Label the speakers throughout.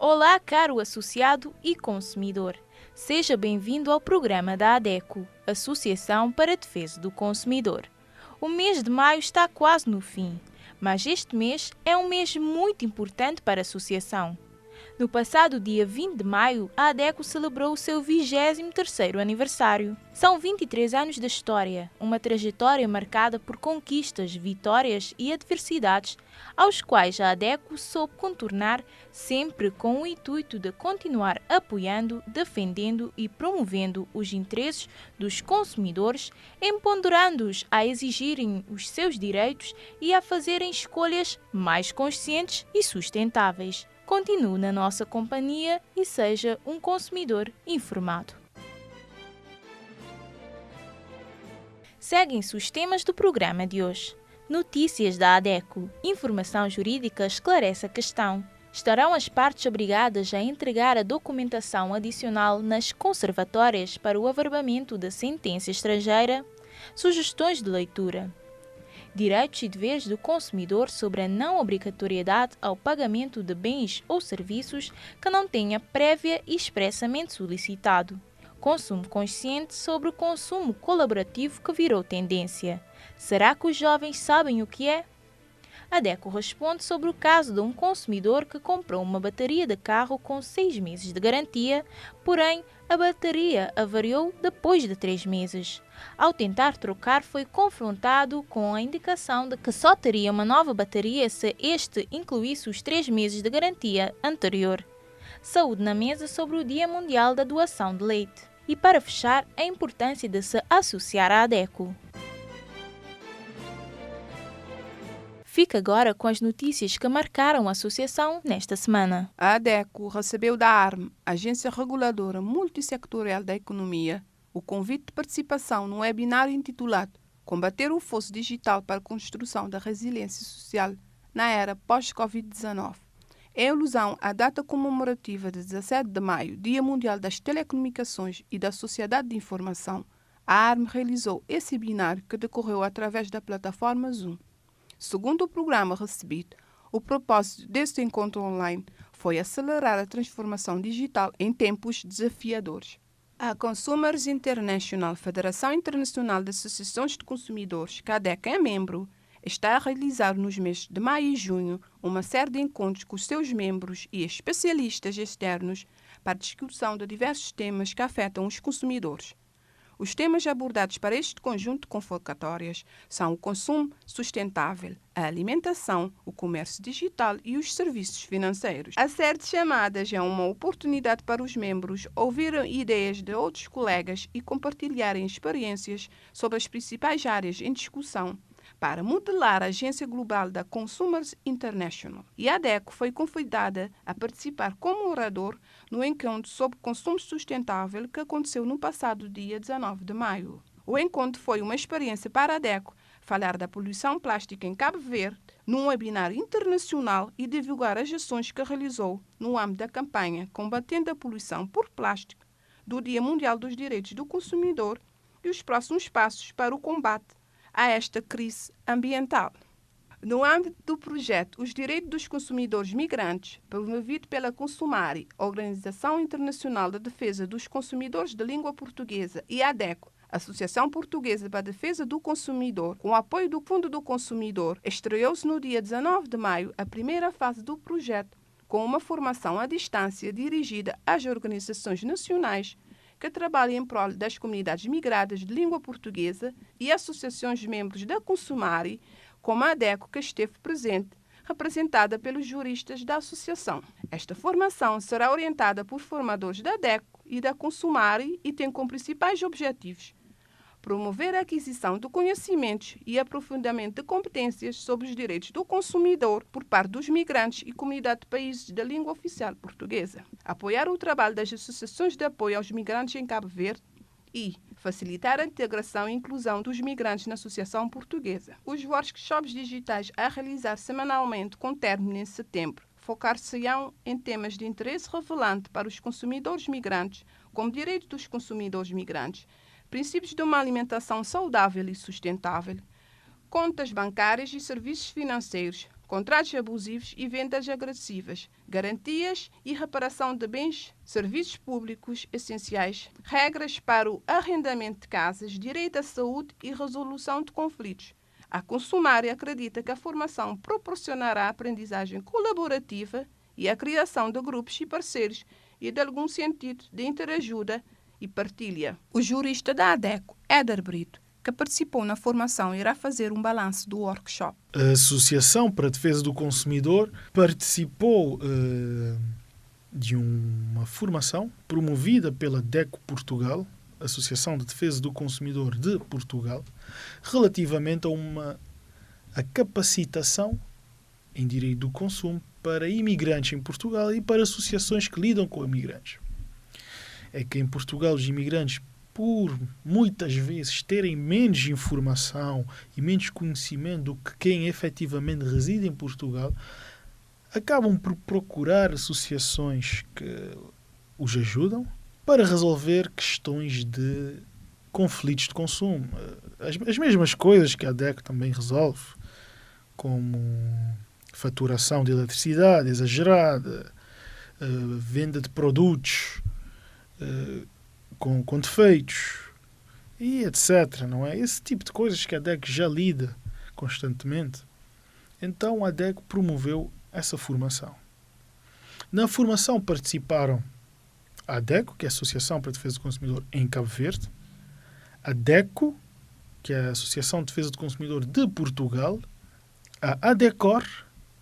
Speaker 1: Olá, caro associado e consumidor. Seja bem-vindo ao programa da ADECO, Associação para a Defesa do Consumidor. O mês de maio está quase no fim, mas este mês é um mês muito importante para a associação. No passado dia 20 de maio, a ADECO celebrou o seu 23º aniversário. São 23 anos de história, uma trajetória marcada por conquistas, vitórias e adversidades, aos quais a ADECO soube contornar, sempre com o intuito de continuar apoiando, defendendo e promovendo os interesses dos consumidores, empoderando-os a exigirem os seus direitos e a fazerem escolhas mais conscientes e sustentáveis. Continue na nossa companhia e seja um consumidor informado. Seguem-se os temas do programa de hoje. Notícias da ADECO. Informação jurídica esclarece a questão. Estarão as partes obrigadas a entregar a documentação adicional nas conservatórias para o averbamento da sentença estrangeira? Sugestões de leitura. Direitos e deveres do consumidor sobre a não obrigatoriedade ao pagamento de bens ou serviços que não tenha prévia e expressamente solicitado. Consumo consciente sobre o consumo colaborativo que virou tendência. Será que os jovens sabem o que é? A ADECO responde sobre o caso de um consumidor que comprou uma bateria de carro com 6 meses de garantia, porém a bateria avariou depois de 3 meses. Ao tentar trocar, foi confrontado com a indicação de que só teria uma nova bateria se este incluísse os 3 meses de garantia anterior. Saúde na mesa sobre o Dia Mundial da Doação de Leite. E para fechar, a importância de se associar à ADECO. Fica agora com as notícias que marcaram a associação nesta semana.
Speaker 2: A ADECO recebeu da ARME, Agência Reguladora Multissectorial da Economia, o convite de participação num webinário intitulado Combater o Fosso Digital para a Construção da Resiliência Social na Era Pós-Covid-19. Em alusão à data comemorativa de 17 de maio, Dia Mundial das Telecomunicações e da Sociedade de Informação, a ARME realizou esse webinário que decorreu através da plataforma Zoom. Segundo o programa recebido, o propósito deste encontro online foi acelerar a transformação digital em tempos desafiadores. A Consumers International, Federação Internacional de Associações de Consumidores, que a ADECO é membro, está a realizar nos meses de maio e junho uma série de encontros com os seus membros e especialistas externos para a discussão de diversos temas que afetam os consumidores. Os temas abordados para este conjunto de convocatórias são o consumo sustentável, a alimentação, o comércio digital e os serviços financeiros. A série de chamadas é uma oportunidade para os membros ouvirem ideias de outros colegas e compartilharem experiências sobre as principais áreas em discussão para modelar a agência global da Consumers International. E a ADECO foi convidada a participar como orador no encontro sobre consumo sustentável que aconteceu no passado dia 19 de maio. O encontro foi uma experiência para a ADECO falar da poluição plástica em Cabo Verde num webinar internacional e divulgar as ações que realizou no âmbito da campanha Combatendo a Poluição por Plástico do Dia Mundial dos Direitos do Consumidor e os próximos passos para o combate a esta crise ambiental. No âmbito do projeto Os Direitos dos Consumidores Migrantes, promovido pela Consumari, Organização Internacional de Defesa dos Consumidores de Língua Portuguesa, e a ADECO, Associação Portuguesa para a Defesa do Consumidor, com o apoio do Fundo do Consumidor, estreou-se no dia 19 de maio a primeira fase do projeto, com uma formação à distância dirigida às organizações nacionais que trabalham em prol das comunidades migradas de língua portuguesa e associações membros da Consumari, como a ADECO, que esteve presente, representada pelos juristas da associação. Esta formação será orientada por formadores da ADECO e da Consumari e tem como principais objetivos promover a aquisição de conhecimentos e aprofundamento de competências sobre os direitos do consumidor por parte dos migrantes e comunidade de países da língua oficial portuguesa, apoiar o trabalho das associações de apoio aos migrantes em Cabo Verde e facilitar a integração e inclusão dos migrantes na Associação Portuguesa. Os workshops digitais a realizar semanalmente com término em setembro focar-se-ão em temas de interesse relevante para os consumidores migrantes, como direitos dos consumidores migrantes, princípios de uma alimentação saudável e sustentável, contas bancárias e serviços financeiros, contratos abusivos e vendas agressivas, garantias e reparação de bens, serviços públicos essenciais, regras para o arrendamento de casas, direito à saúde e resolução de conflitos. A Consumária acredita que a formação proporcionará aprendizagem colaborativa e a criação de grupos e parceiros e de algum sentido de interajuda e partilha. O jurista da ADECO, Éder Brito, que participou na formação, irá fazer um balanço do workshop.
Speaker 3: A Associação para a Defesa do Consumidor participou de uma formação promovida pela ADECO Portugal, Associação de Defesa do Consumidor de Portugal, relativamente a capacitação em direito do consumo para imigrantes em Portugal e para associações que lidam com imigrantes. É que em Portugal os imigrantes, por muitas vezes terem menos informação e menos conhecimento do que quem efetivamente reside em Portugal, acabam por procurar associações que os ajudam para resolver questões de conflitos de consumo. As mesmas coisas que a ADECO também resolve, como faturação de eletricidade exagerada, venda de produtos com defeitos e etc. Não é? Esse tipo de coisas que a ADECO já lida constantemente. Então a ADECO promoveu essa formação. Na formação participaram a ADECO, que é a Associação para a Defesa do Consumidor em Cabo Verde, a DECO, que é a Associação de Defesa do Consumidor de Portugal, a ADECOR,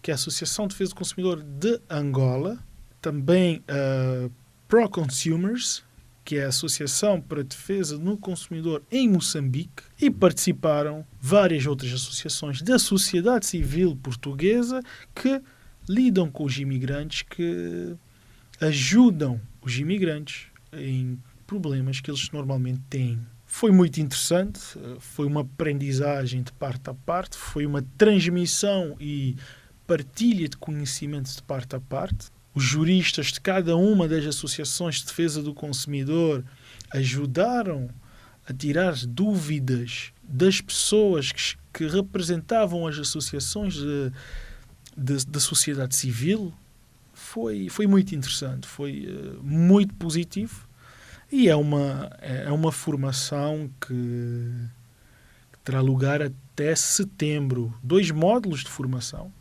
Speaker 3: que é a Associação de Defesa do Consumidor de Angola, também a ProConsumers, que é a Associação para a Defesa do Consumidor em Moçambique, e participaram várias outras associações da sociedade civil portuguesa que lidam com os imigrantes, que ajudam os imigrantes em problemas que eles normalmente têm. Foi muito interessante, foi uma aprendizagem de parte a parte, foi uma transmissão e partilha de conhecimentos de parte a parte. Os juristas de cada uma das associações de defesa do consumidor ajudaram a tirar dúvidas das pessoas que representavam as associações da sociedade civil. Foi muito interessante, foi muito positivo e é uma formação que terá lugar até setembro. 2 módulos de formação.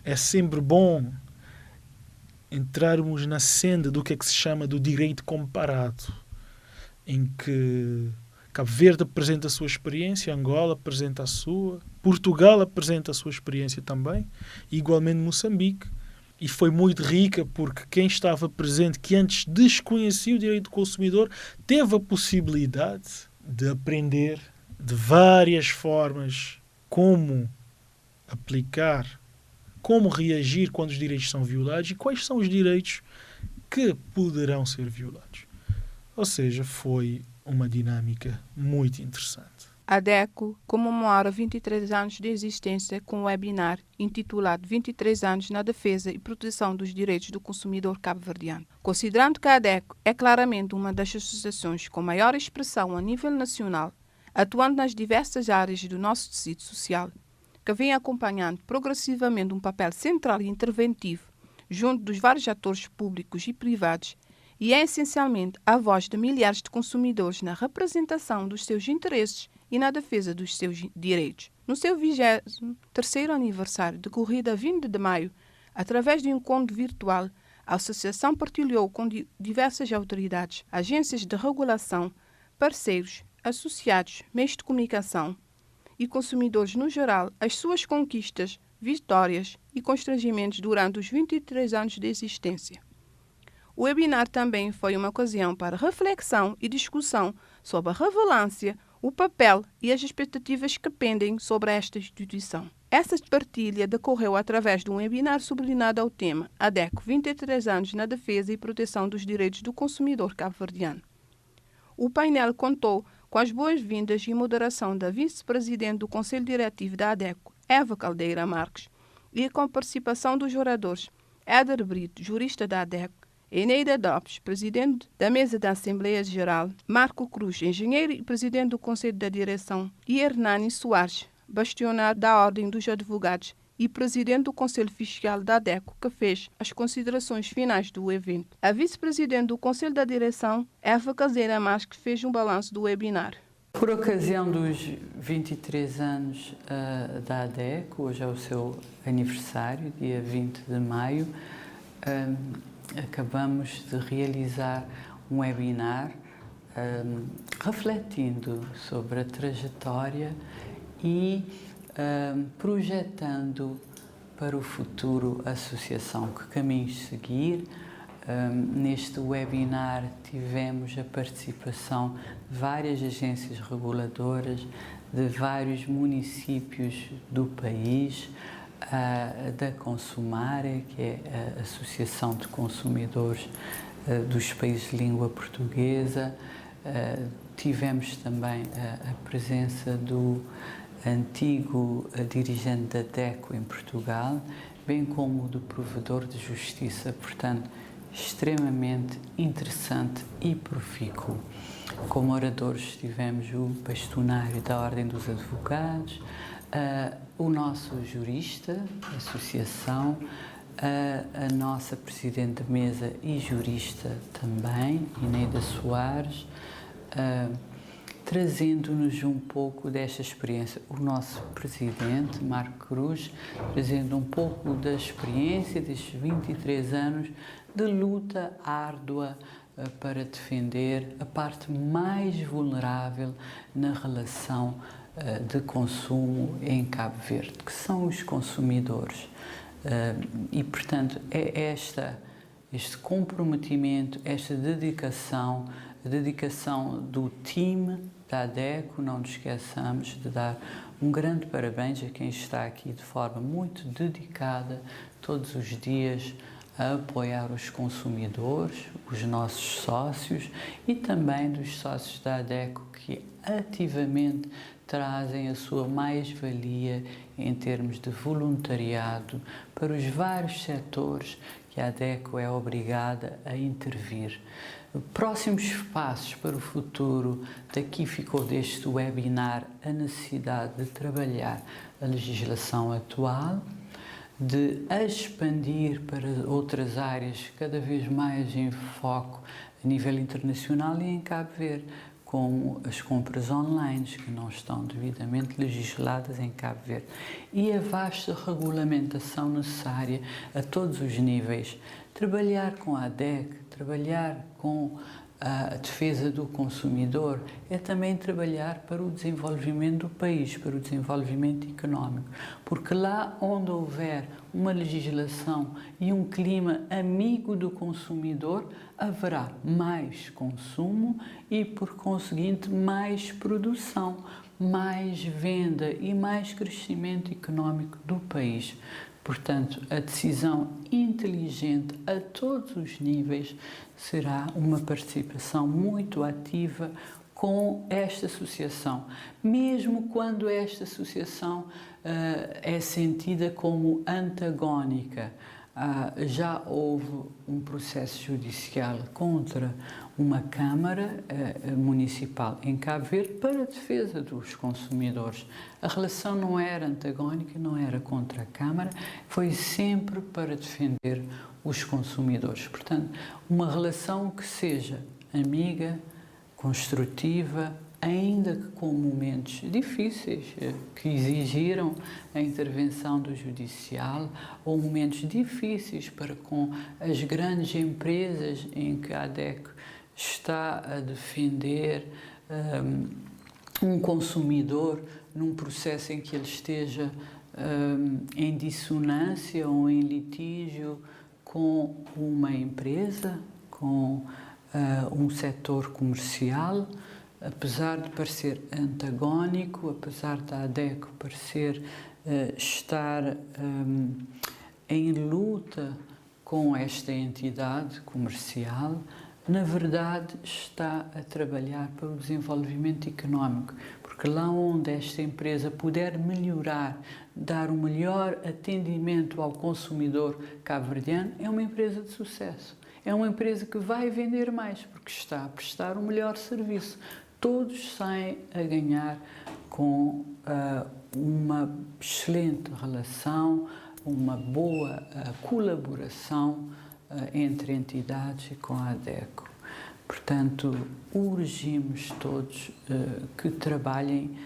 Speaker 3: É sempre bom entrarmos na senda do que é que se chama do direito comparado, em que Cabo Verde apresenta a sua experiência, Angola apresenta a sua, Portugal apresenta a sua experiência também, e igualmente Moçambique. E foi muito rica porque quem estava presente, que antes desconhecia o direito do consumidor, teve a possibilidade de aprender de várias formas como aplicar, como reagir quando os direitos são violados e quais são os direitos que poderão ser violados. Ou seja, foi uma dinâmica muito interessante.
Speaker 2: A DECO comemora 23 anos de existência com um webinar intitulado 23 anos na defesa e proteção dos direitos do consumidor cabo-verdiano. Considerando que a DECO é claramente uma das associações com maior expressão a nível nacional, atuando nas diversas áreas do nosso tecido social, que vem acompanhando progressivamente um papel central e interventivo junto dos vários atores públicos e privados, e é essencialmente a voz de milhares de consumidores na representação dos seus interesses e na defesa dos seus direitos. No seu 23º aniversário, decorrido a 20 de maio, através de um encontro virtual, a Associação partilhou com diversas autoridades, agências de regulação, parceiros, associados, meios de comunicação e consumidores no geral as suas conquistas, vitórias e constrangimentos durante os 23 anos de existência. O webinar também foi uma ocasião para reflexão e discussão sobre a relevância, o papel e as expectativas que pendem sobre esta instituição. Essa partilha decorreu através de um webinar sublinhado ao tema ADECO 23 anos na defesa e proteção dos direitos do consumidor cabo-verdiano. O painel contou com as boas-vindas e moderação da vice-presidente do Conselho Diretivo da ADECO, Eva Caldeira Marques, e com a participação dos oradores Éder Brito, jurista da ADECO, Eneida Dopes, presidente da Mesa da Assembleia Geral, Marco Cruz, engenheiro e presidente do Conselho da Direção, e Hernani Soares, bastionário da Ordem dos Advogados e presidente do Conselho Fiscal da ADECO, que fez as considerações finais do evento. A vice-presidente do Conselho da Direção, Eva Caseira Mas, que fez um balanço do webinar.
Speaker 4: Por ocasião dos 23 anos da ADECO, hoje é o seu aniversário, dia 20 de maio, acabamos de realizar um webinar refletindo sobre a trajetória e projetando para o futuro a associação, que caminhos seguir. Neste webinar tivemos a participação de várias agências reguladoras, de vários municípios do país, da Consumare, que é a Associação de Consumidores dos países de língua portuguesa. Tivemos também a presença do antigo dirigente da ADECO em Portugal, bem como do provedor de justiça, portanto, extremamente interessante e profícuo. Como oradores tivemos o bastonário da Ordem dos Advogados, o nosso jurista da associação, a nossa presidente de mesa e jurista também, Ineida Soares, trazendo-nos um pouco desta experiência. O nosso presidente, Marco Cruz, trazendo um pouco da experiência destes 23 anos de luta árdua para defender a parte mais vulnerável na relação de consumo em Cabo Verde, que são os consumidores. E, portanto, é este comprometimento, esta dedicação, a dedicação do time da ADECO. Não nos esqueçamos de dar um grande parabéns a quem está aqui de forma muito dedicada, todos os dias, a apoiar os consumidores, os nossos sócios e também dos sócios da ADECO que ativamente trazem a sua mais-valia em termos de voluntariado para os vários setores que a ADECO é obrigada a intervir. Próximos passos para o futuro, daqui ficou deste webinar a necessidade de trabalhar a legislação atual, de a expandir para outras áreas cada vez mais em foco a nível internacional e em Cabo Verde, como as compras online, que não estão devidamente legisladas em Cabo Verde, e a vasta regulamentação necessária a todos os níveis. Trabalhar com a ADEC, trabalhar com a defesa do consumidor, é também trabalhar para o desenvolvimento do país, para o desenvolvimento económico, porque lá onde houver uma legislação e um clima amigo do consumidor, haverá mais consumo e, por conseguinte, mais produção, mais venda e mais crescimento económico do país. Portanto, a decisão inteligente a todos os níveis será uma participação muito ativa com esta associação, mesmo quando esta associação é sentida como antagónica. Já houve um processo judicial contra uma Câmara Municipal em Cabo Verde para a defesa dos consumidores. A relação não era antagónica, não era contra a Câmara, foi sempre para defender os consumidores. Portanto, uma relação que seja amiga, construtiva, ainda que com momentos difíceis que exigiram a intervenção do judicial ou momentos difíceis para com as grandes empresas em que a ADECO está a defender um consumidor num processo em que ele esteja em dissonância ou em litígio com uma empresa, com um setor comercial. Apesar de parecer antagónico, apesar da ADECO parecer estar em luta com esta entidade comercial, na verdade está a trabalhar para o desenvolvimento económico, porque lá onde esta empresa puder melhorar, dar um melhor atendimento ao consumidor cabo-verdiano, é uma empresa de sucesso. É uma empresa que vai vender mais, porque está a prestar um melhor serviço. Todos saem a ganhar com uma excelente relação, uma boa colaboração entre entidades e com a ADECO. Portanto, urgimos todos que trabalhem,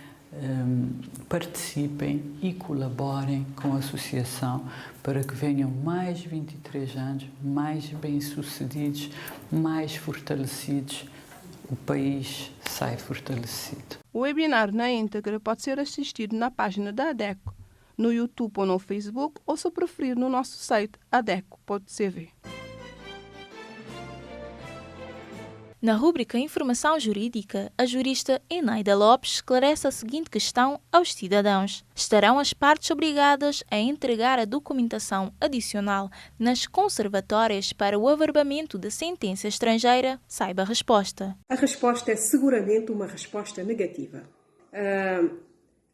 Speaker 4: participem e colaborem com a associação para que venham mais 23 anos mais bem-sucedidos, mais fortalecidos. O país sai fortalecido.
Speaker 2: O webinar na íntegra pode ser assistido na página da ADECO, no YouTube ou no Facebook, ou, se preferir, no nosso site adeco.cv.
Speaker 1: Na rúbrica Informação Jurídica, a jurista Eneida Lopes esclarece a seguinte questão aos cidadãos. Estarão as partes obrigadas a entregar a documentação adicional nas conservatórias para o averbamento de sentença estrangeira? Saiba a resposta.
Speaker 5: A resposta é seguramente uma resposta negativa.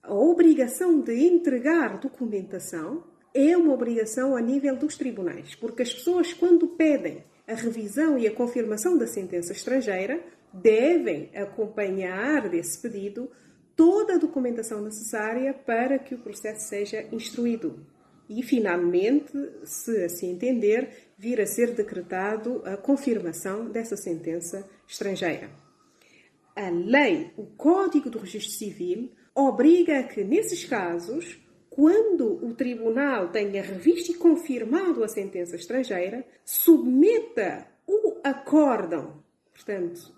Speaker 5: A obrigação de entregar documentação é uma obrigação a nível dos tribunais, porque as pessoas, quando pedem a revisão e a confirmação da sentença estrangeira, devem acompanhar desse pedido toda a documentação necessária para que o processo seja instruído e, finalmente, se assim entender, vir a ser decretado a confirmação dessa sentença estrangeira. A lei, o Código do Registro Civil, obriga a que, nesses casos, quando o tribunal tenha revisto e confirmado a sentença estrangeira, submeta o acórdão, portanto,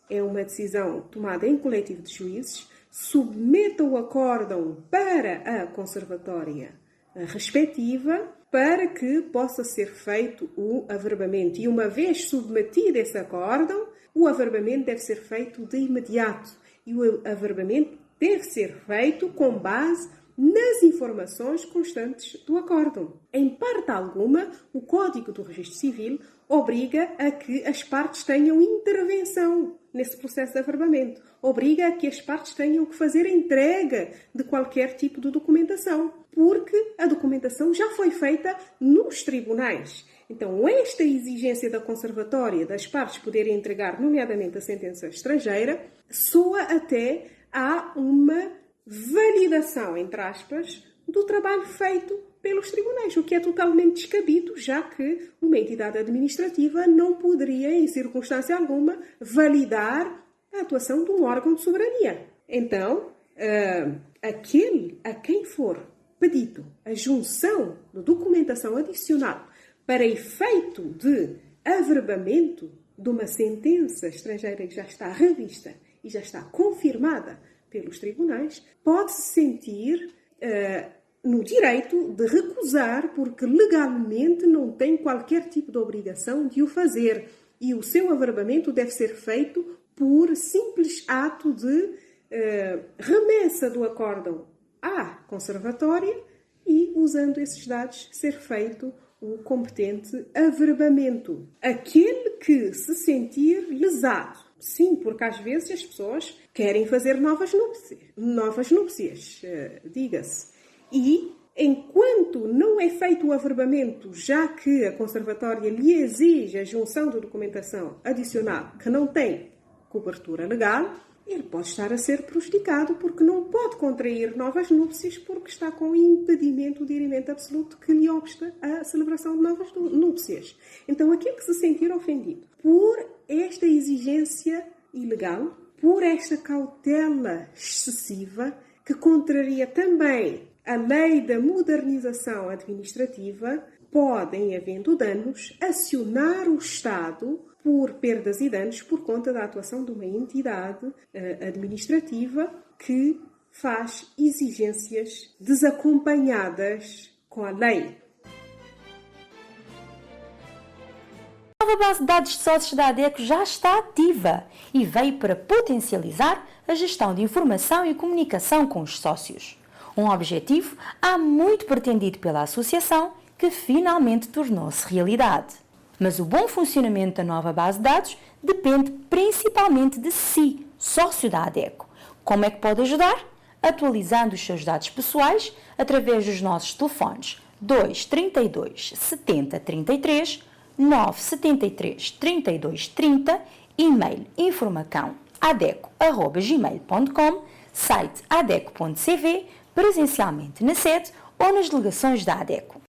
Speaker 5: é uma decisão tomada em coletivo de juízes, submeta o acórdão para a conservatória respectiva, para que possa ser feito o averbamento. E uma vez submetido esse acórdão, o averbamento deve ser feito de imediato. E o averbamento deve ser feito com base nas informações constantes do acórdão. Em parte alguma, o Código do Registro Civil obriga a que as partes tenham intervenção nesse processo de averbamento. Obriga a que as partes tenham que fazer entrega de qualquer tipo de documentação, porque a documentação já foi feita nos tribunais. Então, esta exigência da conservatória das partes poderem entregar, nomeadamente a sentença estrangeira, soa até a uma validação, entre aspas, do trabalho feito pelos tribunais, o que é totalmente descabido, já que uma entidade administrativa não poderia, em circunstância alguma, validar a atuação de um órgão de soberania. Então, aquele a quem for pedido a junção de documentação adicional para efeito de averbamento de uma sentença estrangeira que já está revista e já está confirmada pelos tribunais, pode-se sentir no direito de recusar, porque legalmente não tem qualquer tipo de obrigação de o fazer. E o seu averbamento deve ser feito por simples ato de remessa do acórdão à conservatória e, usando esses dados, ser feito o competente averbamento. Aquele que se sentir lesado, sim, porque às vezes as pessoas querem fazer novas núpcias, diga-se. E, enquanto não é feito o averbamento, já que a conservatória lhe exige a junção de documentação adicional que não tem cobertura legal, ele pode estar a ser prejudicado porque não pode contrair novas núpcias porque está com impedimento de irimento absoluto que lhe obsta a celebração de novas núpcias. Então, aquele que se sentir ofendido por esta exigência ilegal, por esta cautela excessiva, que contraria também a lei da modernização administrativa, podem, havendo danos, acionar o Estado por perdas e danos por conta da atuação de uma entidade administrativa que faz exigências desacompanhadas com a lei.
Speaker 6: A nova base de dados de sócios da ADECO já está ativa e veio para potencializar a gestão de informação e comunicação com os sócios. Um objetivo há muito pretendido pela associação que finalmente tornou-se realidade. Mas o bom funcionamento da nova base de dados depende principalmente de si, sócio da ADECO. Como é que pode ajudar? Atualizando os seus dados pessoais através dos nossos telefones 232 70 33, 973 32 30, e-mail informacão@adeco@gmail.com, Site adeco.cv, presencialmente na sede ou nas delegações da ADECO.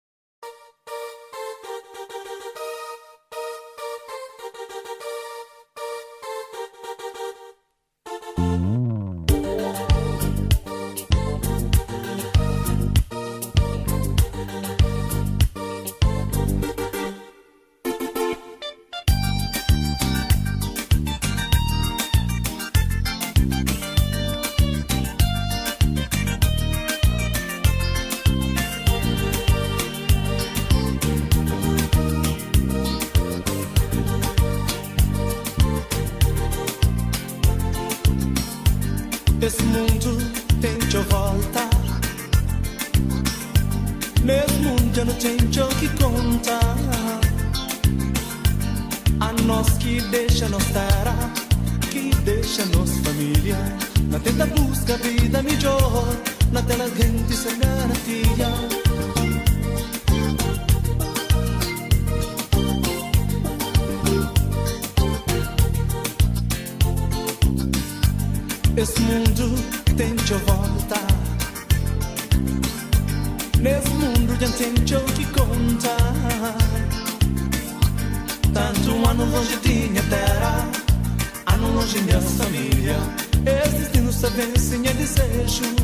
Speaker 7: Esse mundo tem de volta. Nesse mundo já não tem o que contar. A nós que deixa nos terra, que deixa nos família. Na tenta busca vida melhor, na tela gente se garantia. Esse mundo tem de volta. Nesse mundo já tem o que contar. Tanto ano longe tinha terra, ano longe minha família. Esse destino se vence em desejo.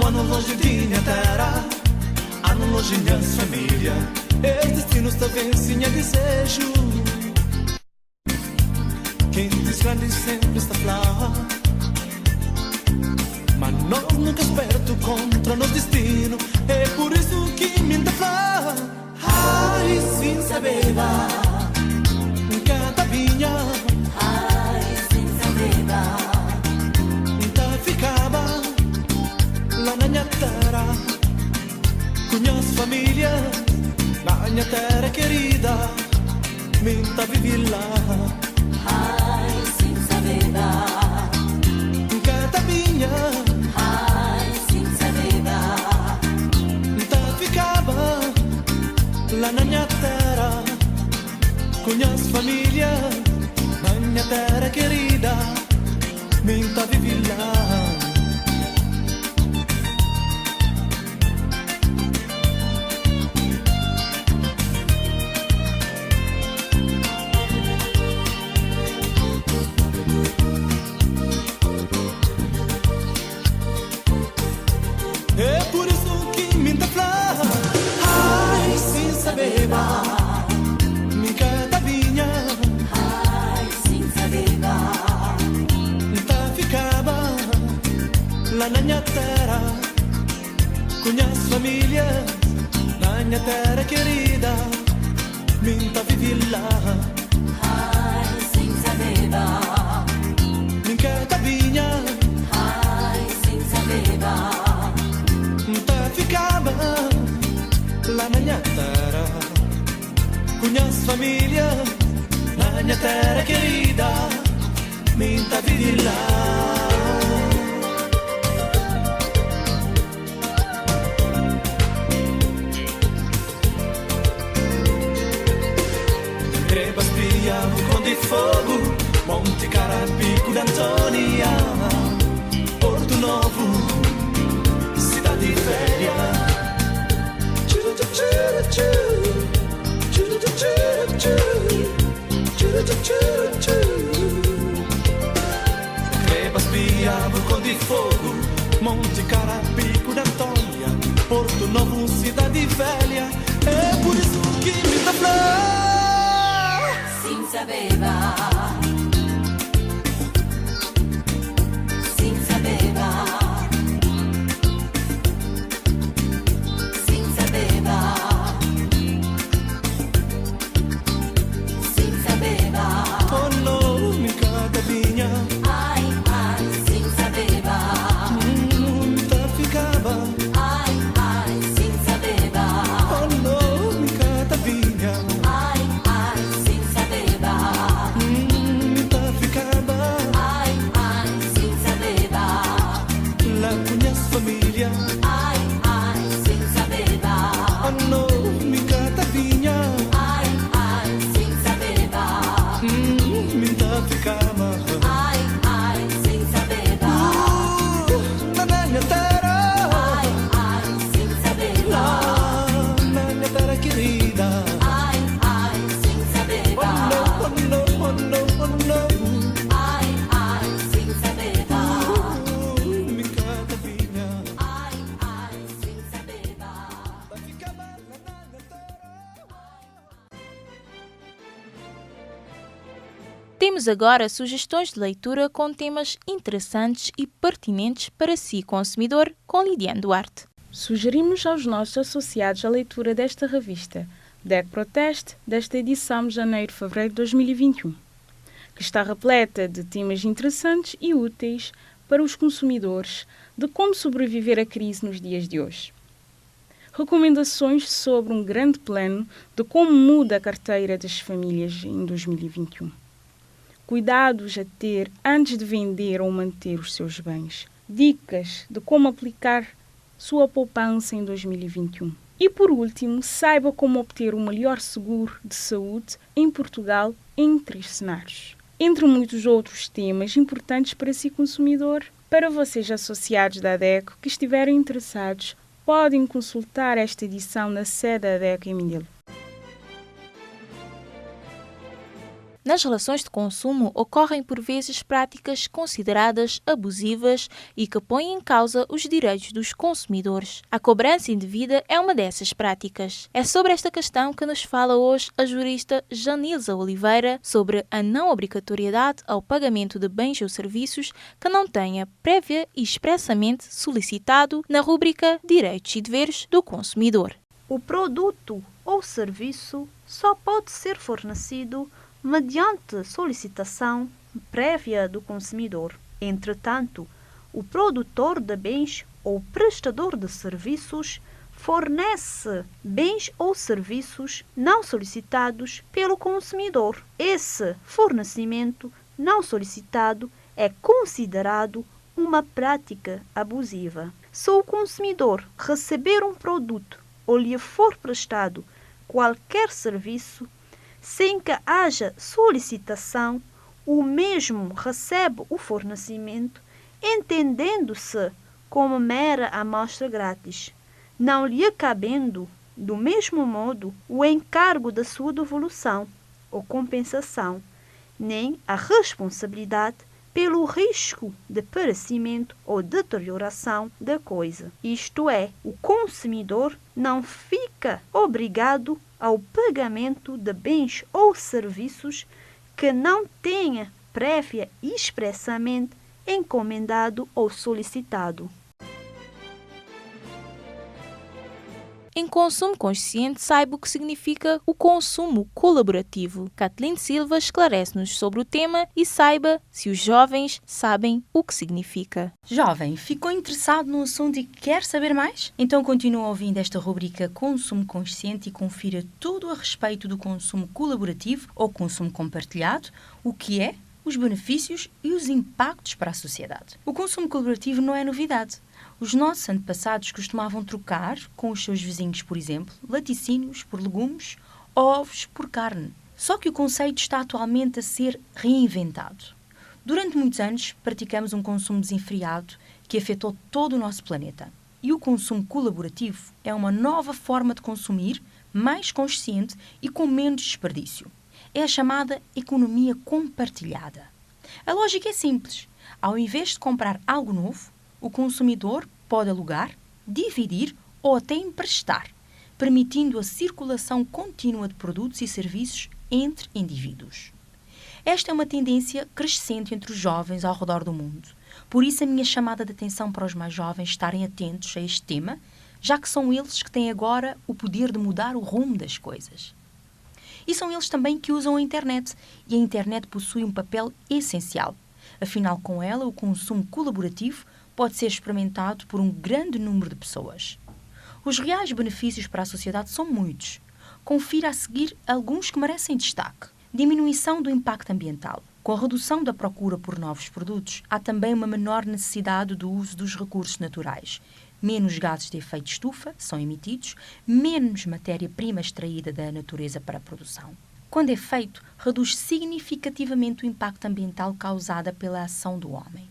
Speaker 7: Ano longe tinha terra, ano longe minha família. Esse destino está vencendo a desejo. Quem diz grande sempre está lá, mas nós nunca esperto contra nosso destino. É por isso que me dá flá. Ai, sem saber cada vinha.
Speaker 8: Ai, sem saber
Speaker 7: tá ficava lá na minha terra, com minhas famílias, na minha terra querida, minta vivi lá.
Speaker 8: Ai, sem saber
Speaker 7: cada vinha.
Speaker 8: Ai, sem saber
Speaker 7: tá ficava lá na minha terra, com minhas famílias, na minha terra querida, minta vivi lá. É por isso que me dá flá. Ai, sem saber me cada vinha.
Speaker 8: Ai, sem saber
Speaker 7: tá ficava lá na minha terra, com minhas famílias, na minha terra querida, minta vivi lá.
Speaker 8: Ai, sem saber
Speaker 7: me cada vinha.
Speaker 8: Ai, sem saber
Speaker 7: tá ficava lá na minha terra, com minhas famílias, na minha terra querida, minta vivi lá. Trebas brilham com de fogo, Monte Carapico d'Antonia, Porto Novo, cidade velha. Trebas brilham com de fogo, Monte Carapico d'Antonia, Porto Novo, cidade velha. É por isso que me dá flor.
Speaker 8: sem saber sem saber sem saber sem saber
Speaker 7: Oh no, mi cada vinha.
Speaker 8: ai, ai, sem saber
Speaker 7: Tá ficava.
Speaker 8: ai, sem saber
Speaker 7: Oh no, mi cada vinha.
Speaker 8: ai, sem saber
Speaker 1: Temos agora sugestões de leitura com temas interessantes e pertinentes para si, consumidor, com Lidiane Duarte.
Speaker 9: Sugerimos aos nossos associados a leitura desta revista, DEC Proteste, desta edição de janeiro-fevereiro de 2021, que está repleta de temas interessantes e úteis para os consumidores de como sobreviver à crise nos dias de hoje. Recomendações sobre um grande plano de como muda a carteira das famílias em 2021. Cuidados a ter antes de vender ou manter os seus bens. Dicas de como aplicar sua poupança em 2021. E por último, saiba como obter o melhor seguro de saúde em Portugal em 3 cenários. Entre muitos outros temas importantes para si, consumidor. Para vocês associados da ADECO que estiverem interessados, podem consultar esta edição na sede da ADECO em Mindelo.
Speaker 1: Nas relações de consumo ocorrem por vezes práticas consideradas abusivas e que põem em causa os direitos dos consumidores. A cobrança indevida é uma dessas práticas. É sobre esta questão que nos fala hoje a jurista Janilza Oliveira sobre a não obrigatoriedade ao pagamento de bens ou serviços que não tenha prévia e expressamente solicitado na rúbrica Direitos e Deveres do Consumidor.
Speaker 10: O produto ou serviço só pode ser fornecido mediante solicitação prévia do consumidor. Entretanto, o produtor de bens ou prestador de serviços fornece bens ou serviços não solicitados pelo consumidor. Esse fornecimento não solicitado é considerado uma prática abusiva. Se o consumidor receber um produto ou lhe for prestado qualquer serviço sem que haja solicitação, o mesmo recebe o fornecimento, entendendo-se como mera amostra grátis, não lhe cabendo, do mesmo modo, o encargo da sua devolução ou compensação, nem a responsabilidade pelo risco de perecimento ou deterioração da coisa. Isto é, o consumidor não fica obrigado ao pagamento de bens ou serviços que não tenha prévia e expressamente encomendado ou solicitado.
Speaker 1: Em Consumo Consciente, saiba o que significa o consumo colaborativo. Kathleen Silva esclarece-nos sobre o tema e saiba se os jovens sabem o que significa.
Speaker 6: Jovem, ficou interessado no assunto e quer saber mais? Então continua ouvindo esta rubrica Consumo Consciente e confira tudo a respeito do consumo colaborativo ou consumo compartilhado, o que é, os benefícios e os impactos para a sociedade. O consumo colaborativo não é novidade. Os nossos antepassados costumavam trocar com os seus vizinhos, por exemplo, laticínios por legumes, ovos por carne. Só que o conceito está atualmente a ser reinventado. Durante muitos anos, praticamos um consumo desenfreado que afetou todo o nosso planeta. E o consumo colaborativo é uma nova forma de consumir, mais consciente e com menos desperdício. É a chamada economia compartilhada. A lógica é simples. Ao invés de comprar algo novo, o consumidor pode alugar, dividir ou até emprestar, permitindo a circulação contínua de produtos e serviços entre indivíduos. Esta é uma tendência crescente entre os jovens ao redor do mundo. Por isso, a minha chamada de atenção para os mais jovens estarem atentos a este tema, já que são eles que têm agora o poder de mudar o rumo das coisas. E são eles também que usam a internet, e a internet possui um papel essencial. Afinal, com ela, o consumo colaborativo pode ser experimentado por um grande número de pessoas. Os reais benefícios para a sociedade são muitos. Confira a seguir alguns que merecem destaque. Diminuição do impacto ambiental. Com a redução da procura por novos produtos, há também uma menor necessidade do uso dos recursos naturais. Menos gases de efeito estufa são emitidos, menos matéria-prima extraída da natureza para a produção. Quando é feito, reduz significativamente o impacto ambiental causado pela ação do homem.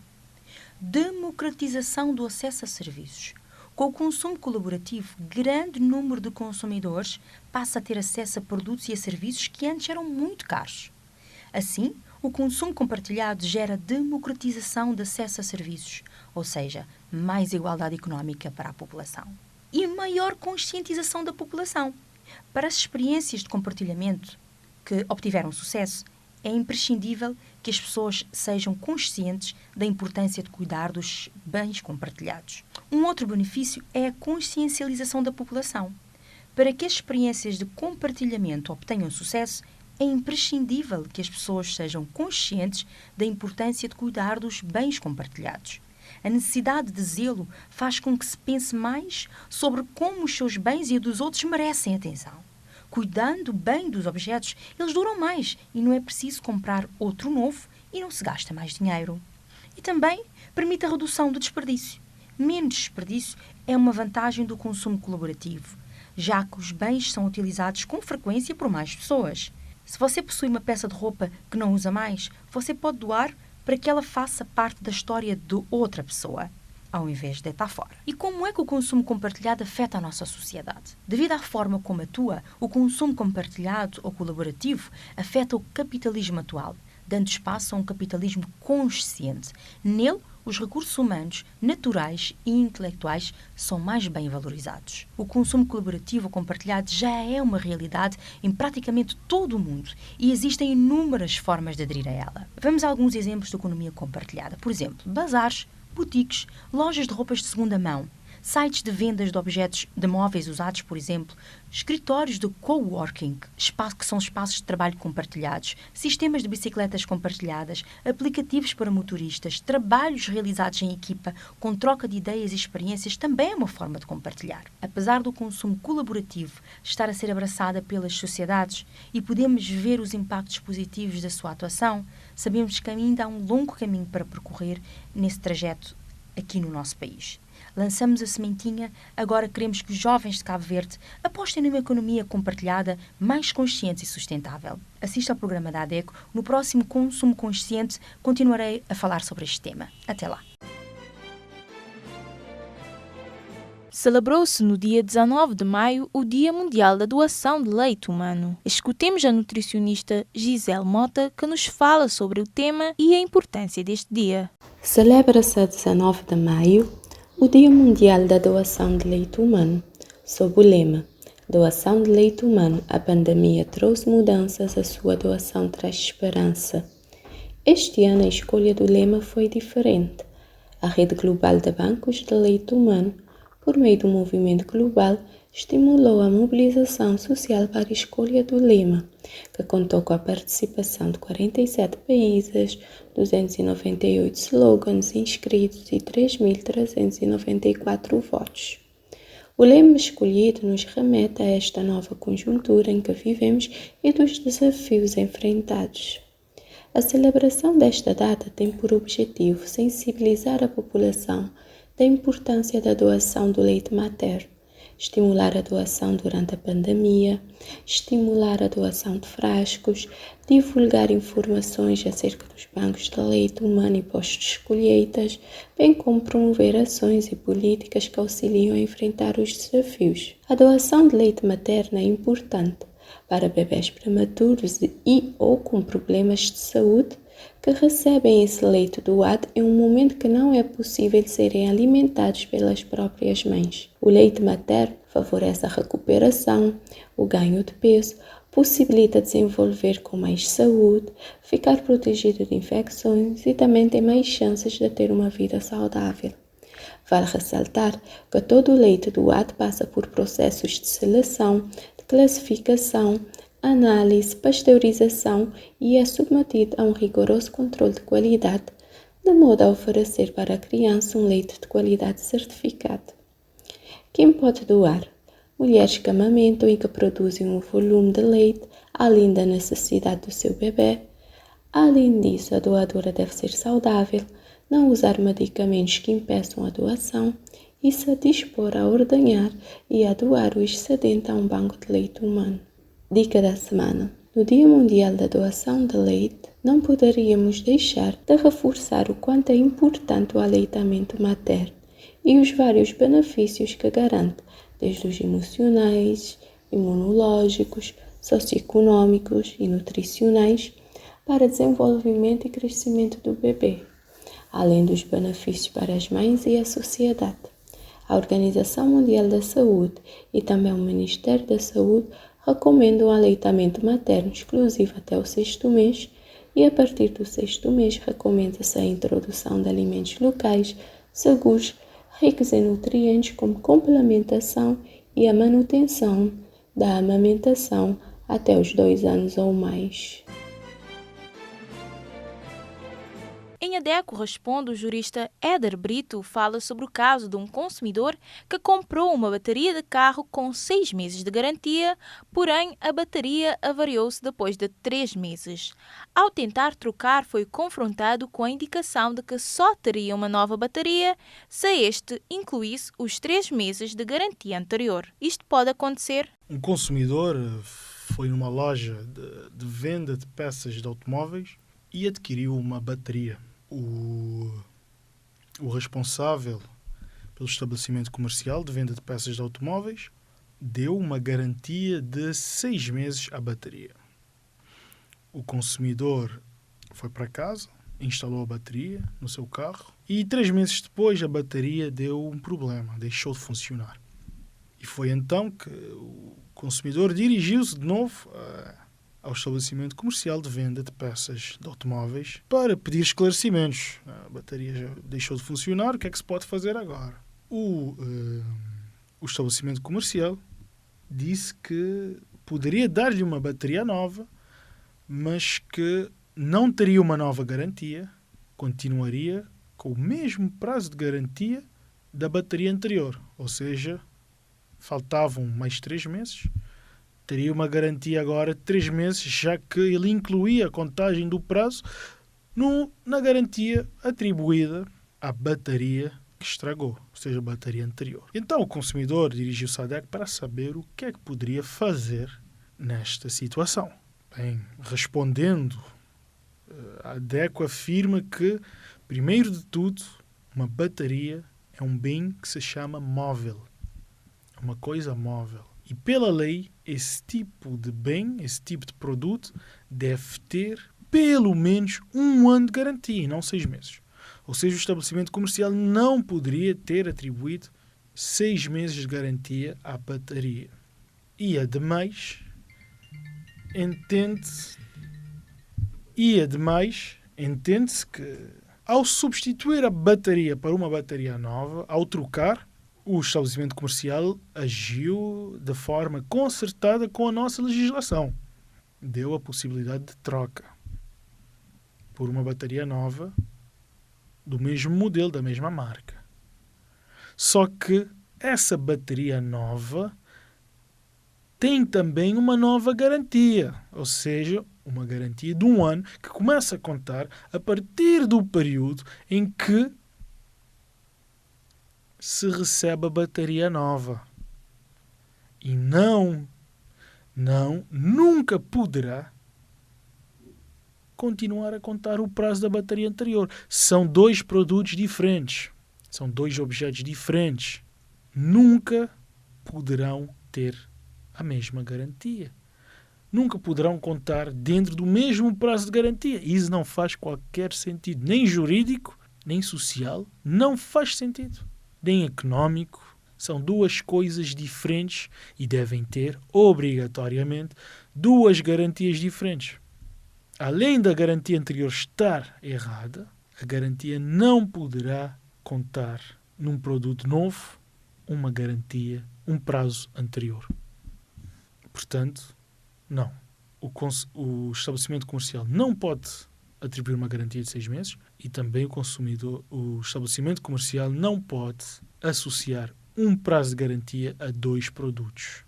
Speaker 6: Democratização do acesso a serviços. Com o consumo colaborativo, grande número de consumidores passa a ter acesso a produtos e a serviços que antes eram muito caros. Assim, o consumo compartilhado gera democratização de acesso a serviços, ou seja, mais igualdade económica para a população. E maior conscientização da população. Para as experiências de compartilhamento que obtiveram sucesso, é imprescindível que as pessoas sejam conscientes da importância de cuidar dos bens compartilhados. Um outro benefício é a consciencialização da população. Para que as experiências de compartilhamento obtenham sucesso, é imprescindível que as pessoas sejam conscientes da importância de cuidar dos bens compartilhados. A necessidade de zelo faz com que se pense mais sobre como os seus bens e dos outros merecem atenção. Cuidando bem dos objetos, eles duram mais e não é preciso comprar outro novo e não se gasta mais dinheiro. E também permite a redução do desperdício. Menos desperdício é uma vantagem do consumo colaborativo, já que os bens são utilizados com frequência por mais pessoas. Se você possui uma peça de roupa que não usa mais, você pode doar para que ela faça parte da história de outra pessoa, ao invés de deitar fora. E como é que o consumo compartilhado afeta a nossa sociedade? Devido à forma como atua, o consumo compartilhado ou colaborativo afeta o capitalismo atual, dando espaço a um capitalismo consciente. Nele, os recursos humanos, naturais e intelectuais são mais bem valorizados. O consumo colaborativo ou compartilhado já é uma realidade em praticamente todo o mundo e existem inúmeras formas de aderir a ela. Vamos a alguns exemplos de economia compartilhada. Por exemplo, bazares, boutiques, lojas de roupas de segunda mão, sites de vendas de objetos de móveis usados, por exemplo, escritórios de coworking, que são espaços de trabalho compartilhados, sistemas de bicicletas compartilhadas, aplicativos para motoristas, trabalhos realizados em equipa com troca de ideias e experiências também é uma forma de compartilhar. Apesar do consumo colaborativo estar a ser abraçada pelas sociedades e podemos ver os impactos positivos da sua atuação, sabemos que ainda há um longo caminho para percorrer nesse trajeto aqui no nosso país. Lançamos a sementinha, agora queremos que os jovens de Cabo Verde apostem numa economia compartilhada mais consciente e sustentável. Assista ao programa da ADECO. No próximo Consumo Consciente continuarei a falar sobre este tema. Até lá.
Speaker 1: Celebrou-se no dia 19 de maio o Dia Mundial da Doação de Leite Humano. Escutemos a nutricionista Gisele Mota, que nos fala sobre o tema e a importância deste dia.
Speaker 11: Celebra-se a 19 de maio o Dia Mundial da Doação de Leite Humano, sob o lema Doação de Leite Humano, a pandemia trouxe mudanças, a sua doação traz esperança. Este ano a escolha do lema foi diferente. A Rede Global de Bancos de Leite Humano, por meio do movimento global, estimulou a mobilização social para a escolha do lema, que contou com a participação de 47 países, 298 slogans inscritos e 3.394 votos. O lema escolhido nos remete a esta nova conjuntura em que vivemos e dos desafios enfrentados. A celebração desta data tem por objetivo sensibilizar a população da importância da doação do leite materno, estimular a doação durante a pandemia, estimular a doação de frascos, divulgar informações acerca dos bancos de leite humano e postos de colheitas, bem como promover ações e políticas que auxiliam a enfrentar os desafios. A doação de leite materno é importante para bebés prematuros e ou com problemas de saúde que recebem esse leite doado em um momento que não é possível serem alimentados pelas próprias mães. O leite materno favorece a recuperação, o ganho de peso, possibilita desenvolver com mais saúde, ficar protegido de infecções e também tem mais chances de ter uma vida saudável. Vale ressaltar que todo o leite doado passa por processos de seleção, de classificação, análise, pasteurização e é submetido a um rigoroso controle de qualidade, de modo a oferecer para a criança um leite de qualidade certificado. Quem pode doar? Mulheres que amamentam e que produzem um volume de leite além da necessidade do seu bebê. Além disso, a doadora deve ser saudável, não usar medicamentos que impeçam a doação e se dispor a ordenhar e a doar o excedente a um banco de leite humano. Dica da semana. No Dia Mundial da Doação de Leite, não poderíamos deixar de reforçar o quanto é importante o aleitamento materno e os vários benefícios que garante, desde os emocionais, imunológicos, socioeconômicos e nutricionais, para desenvolvimento e crescimento do bebê, além dos benefícios para as mães e a sociedade. A Organização Mundial da Saúde e também o Ministério da Saúde recomendam um aleitamento materno exclusivo até o 6º mês, e a partir do 6º mês recomenda-se a introdução de alimentos locais, seguros, ricos em nutrientes como complementação e a manutenção da amamentação até os 2 anos ou mais.
Speaker 1: Em ADECO Responde, o jurista Éder Brito fala sobre o caso de um consumidor que comprou uma bateria de carro com 6 meses de garantia, porém a bateria avariou-se depois de 3 meses. Ao tentar trocar, foi confrontado com a indicação de que só teria uma nova bateria se este incluísse os 3 meses de garantia anterior. Isto pode acontecer?
Speaker 3: Um consumidor foi numa loja de venda de peças de automóveis e adquiriu uma bateria. O responsável pelo estabelecimento comercial de venda de peças de automóveis deu uma garantia de 6 meses à bateria. O consumidor foi para casa, instalou a bateria no seu carro e 3 meses depois a bateria deu um problema, deixou de funcionar. E foi então que o consumidor dirigiu-se de novo ao estabelecimento comercial de venda de peças de automóveis para pedir esclarecimentos. A bateria já deixou de funcionar, o que é que se pode fazer agora? O estabelecimento comercial disse que poderia dar-lhe uma bateria nova, mas que não teria uma nova garantia, continuaria com o mesmo prazo de garantia da bateria anterior, ou seja, faltavam mais 3 meses, teria uma garantia agora de 3 meses, já que ele incluía a contagem do prazo na garantia atribuída à bateria que estragou, ou seja, a bateria anterior. Então o consumidor dirigiu-se à ADECO para saber o que é que poderia fazer nesta situação. Bem, respondendo, a ADECO afirma que, primeiro de tudo, uma bateria é um bem que se chama móvel, uma coisa móvel. E pela lei, esse tipo de bem, esse tipo de produto, deve ter pelo menos 1 ano de garantia, e não 6 meses. Ou seja, o estabelecimento comercial não poderia ter atribuído 6 meses de garantia à bateria. E ademais, entende-se que, ao substituir a bateria para uma bateria nova, ao trocar, o estabelecimento comercial agiu de forma concertada com a nossa legislação. Deu a possibilidade de troca por uma bateria nova do mesmo modelo, da mesma marca. Só que essa bateria nova tem também uma nova garantia, ou seja, uma garantia de 1 ano que começa a contar a partir do período em que se recebe a bateria nova. E nunca poderá continuar a contar o prazo da bateria anterior. São 2 produtos diferentes. São 2 objetos diferentes. Nunca poderão ter a mesma garantia. Nunca poderão contar dentro do mesmo prazo de garantia. Isso não faz qualquer sentido. Nem jurídico, nem social. Não faz sentido. Nem económico. São 2 coisas diferentes e devem ter, obrigatoriamente, 2 garantias diferentes. Além da garantia anterior estar errada, a garantia não poderá contar num produto novo uma garantia, um prazo anterior. Portanto, não. O estabelecimento comercial não pode atribuir uma garantia de 6 meses e também o estabelecimento comercial não pode associar um prazo de garantia a 2 produtos.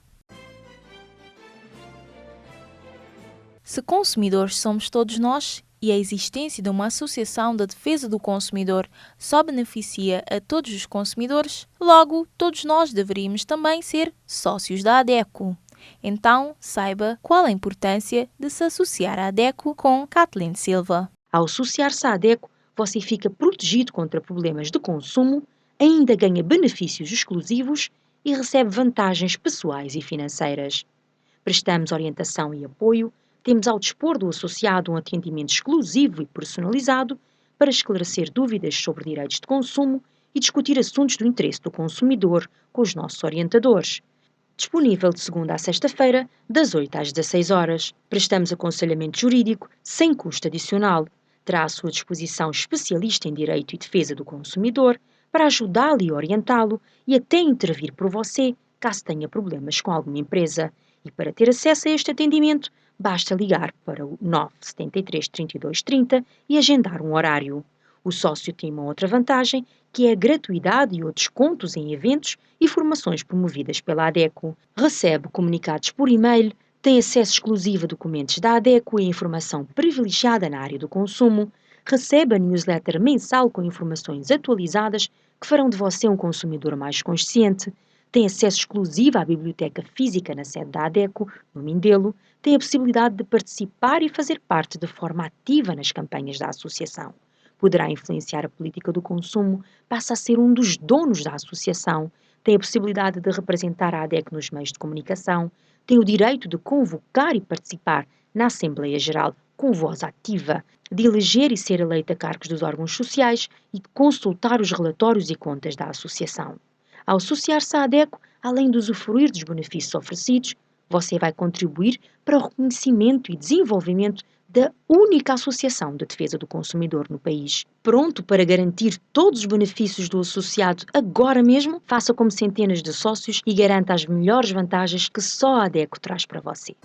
Speaker 1: Se consumidores somos todos nós e a existência de uma associação de defesa do consumidor só beneficia a todos os consumidores, logo todos nós deveríamos também ser sócios da ADECO. Então, saiba qual a importância de se associar à ADECO com Kathleen Silva.
Speaker 6: Ao associar-se à ADECO, você fica protegido contra problemas de consumo, ainda ganha benefícios exclusivos e recebe vantagens pessoais e financeiras. Prestamos orientação e apoio, temos ao dispor do associado um atendimento exclusivo e personalizado para esclarecer dúvidas sobre direitos de consumo e discutir assuntos do interesse do consumidor com os nossos orientadores.
Speaker 12: disponível de segunda a sexta-feira, das 8 às 16 horas. Prestamos aconselhamento jurídico sem custo adicional. Terá à sua disposição especialista em Direito e Defesa do Consumidor para ajudá-lo e orientá-lo e até intervir por você caso tenha problemas com alguma empresa. E para ter acesso a este atendimento, basta ligar para o 973 32 30 e agendar um horário. O sócio tem uma outra vantagem, que é a gratuidade e ou descontos em eventos e formações promovidas pela ADECO. Recebe comunicados por e-mail, tem acesso exclusivo a documentos da ADECO e informação privilegiada na área do consumo, recebe a newsletter mensal com informações atualizadas que farão de você um consumidor mais consciente, tem acesso exclusivo à biblioteca física na sede da ADECO, no Mindelo, tem a possibilidade de participar e fazer parte de forma ativa nas campanhas da associação. Poderá influenciar a política do consumo, passa a ser um dos donos da associação, tem a possibilidade de representar a ADECO nos meios de comunicação, tem o direito de convocar e participar na Assembleia Geral com voz ativa, de eleger e ser eleito a cargos dos órgãos sociais e de consultar os relatórios e contas da associação. Ao associar-se à ADECO, além de usufruir dos benefícios oferecidos, você vai contribuir para o reconhecimento e desenvolvimento da única associação de defesa do consumidor no país. Pronto para garantir todos os benefícios do associado agora mesmo? Faça como centenas de sócios e garanta as melhores vantagens que só a ADECO traz para você.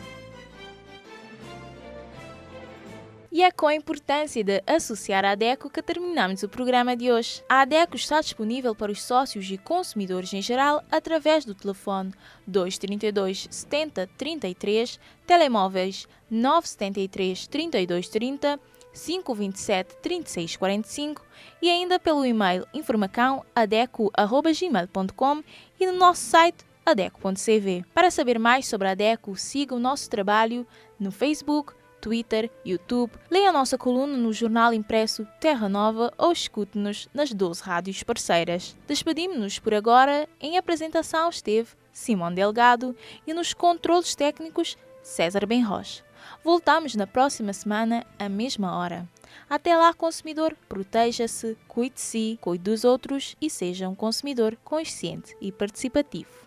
Speaker 1: E é com a importância de associar a ADECO que terminamos o programa de hoje. A ADECO está disponível para os sócios e consumidores em geral através do telefone 232 70 33, telemóveis 973 32 30, 527 36 45 e ainda pelo e-mail informacão@adeco@gmail.com e no nosso site adeco.cv. Para saber mais sobre a ADECO, siga o nosso trabalho no Facebook, Twitter, YouTube, leia a nossa coluna no jornal impresso Terra Nova ou escute-nos nas 12 rádios parceiras. Despedimos-nos por agora. Em apresentação esteve Simão Delgado e nos controlos técnicos César Benroche. Voltamos na próxima semana, à mesma hora. Até lá, consumidor, proteja-se, cuide de si, cuide dos outros e seja um consumidor consciente e participativo.